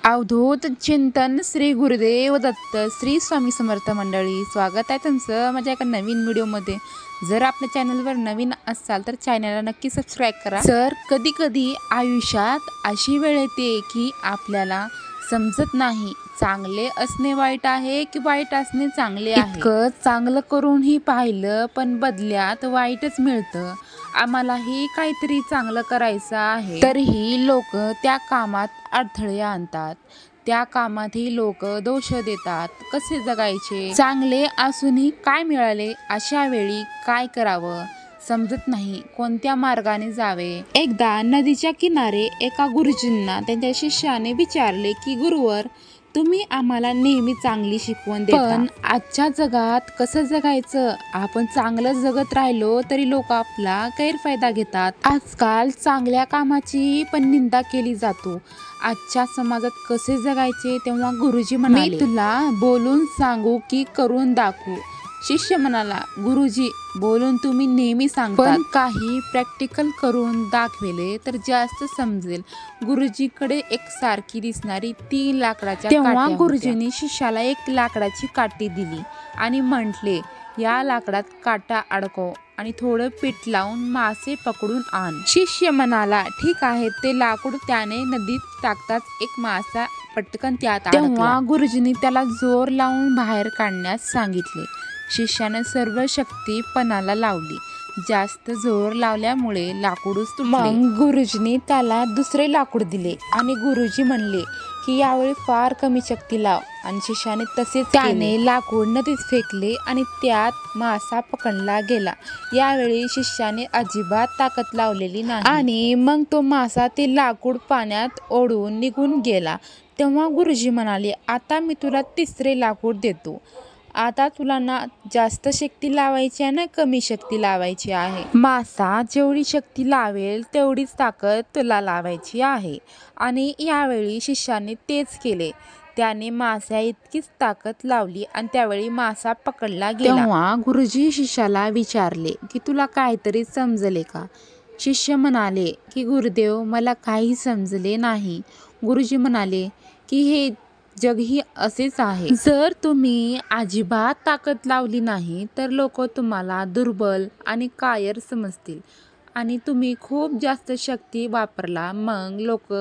अवधूत चिंतन श्री गुरुदेव दत्त श्री स्वामी समर्थ मंडळी, स्वागत आहे तुमचं माझ्या एका नवीन व्हिडिओमध्ये। जर आपल्या चॅनलवर नवीन असाल तर चॅनलला नक्की सबस्क्राईब करा। सर कधी कधी आयुष्यात अशी वेळ येते की आपल्याला समजत नाही चांगले असणे वाईट आहे की वाईट असणे चांगले आहे। इतकं चांगलं करूनही पाहिलं पण बदल्यात वाईटच मिळतं। आम्हालाही काहीतरी चांगलं करायचं आहे, तरीही लोक त्या कामात अडथळे आणतात, त्या कामातही लोक दोष देतात। कसे जगायचे? चांगले असूनही काय मिळाले? अशा वेळी काय करावं समजत नाही, कोणत्या मार्गाने जावे। एकदा नदीच्या किनारे एका गुरुजींना त्यांच्या शिष्याने विचारले की गुरुवर, तुम्ही आम्हाला नेहमी चांगली शिकवण देता, पण आजच्या जगात कसं जगायचं? आपण चांगलं जगत राहिलो तरी लोक आपला गैरफायदा घेतात। आजकाल चांगल्या कामाची पण निंदा केली जातो। आजच्या समाजात कसे जगायचे? तेव्हा गुरुजी म्हणाले, मी तुला बोलून सांगू की करून दाखवू? शिष्य म्हणाला, गुरुजी बोलून तुम्ही नेहमी सांगता, पण काही प्रॅक्टिकल करून दाखवले तर जास्त समजेल। गुरुजीकडे एक सारखी दिसणारी 3 लाकडाच्या काट्या होत्या। गुरुजींनी शिष्याला एक लाकडाची काठी दिली आणि म्हटले, या लाकडात काटा अडकव आणि थोडं पीठ लावून मासे पकडून आण। शिष्य म्हणाला, ठीक आहे। ते लाकूड त्याने नदीत टाकताच एक मासा पटकन त्यात अडकला। तेव्हा गुरुजींनी त्याला जोर लावून बाहेर काढण्यास सांगितले। शिष्याने सर्व शक्ती पणाला लावली, जास्त जोर लावल्यामुळे लाकूडच तुटले। मग गुरुजींनी त्याला दुसरे लाकूड दिले आणि गुरुजी म्हणले की यावेळी फार कमी शक्ती लाव, आणि शिष्याने तसेच त्याने लाकूड नदीत फेकले आणि त्यात मासा पकडला गेला। यावेळी शिष्याने अजिबात ताकद लावलेली नाही आणि मग तो मासा ते लाकूड पाण्यात ओढून निघून गेला। तेव्हा गुरुजी म्हणाले, आता मी तुला तिसरे लाकूड देतो। आता तुला ना जास्त शक्ती लावायची आहे ना कमी शक्ती लावायची आहे। मासा जेवढी शक्ती लावेल तेवढीच ताकद तुला लावायची आहे। आणि यावेळी शिष्याने तेच केले। त्याने मासा इतकीच ताकद लावली आणि त्यावेळी मासा पकडला गेला। तेव्हा गुरुजी शिष्याला विचारले की तुला काहीतरी समजले का? शिष्य म्हणाले की गुरुदेव, मला काही समजले नाही। गुरुजी म्हणाले की हे जगही असेच आहे। जर तुम्ही अजिबात ताकद लावली नाही तर लोक तुम्हाला दुर्बल आणि कायर समजतील, आणि तुम्ही खूप जास्त शक्ती वापरला मग लोक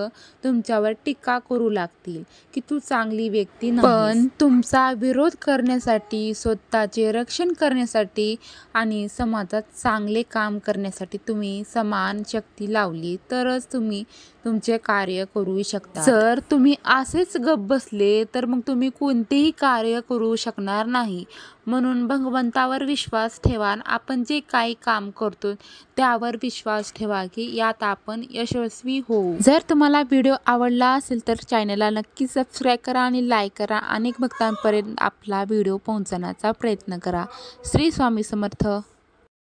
तुमच्यावर टीका करू लागतील की तू चांगली व्यक्ती नाही। पण तुमचा विरोध करण्यासाठी, स्वतःचे रक्षण करण्यासाठी आणि समाजात चांगले काम करण्यासाठी तुम्ही समान शक्ती लावली तरच तुम्ही तुमचे कार्य करू शकता। जर तुम्ही असेच गप्प बसले तर मग तुम्ही कोणतेही कार्य करू शकणार नाही। म्हणून भगवंतावर विश्वास ठेवा। आपण जे काही काम करतो त्यावर विश्वास ठेवा की यात आपण यशस्वी होऊ। जर तुम्हाला व्हिडिओ आवडला असेल तर चॅनलला नक्की सबस्क्राईब करा आणि लाईक करा। अनेक भक्तांपर्यंत आपला व्हिडिओ पोहोचवण्याचा प्रयत्न करा। श्री स्वामी समर्थ।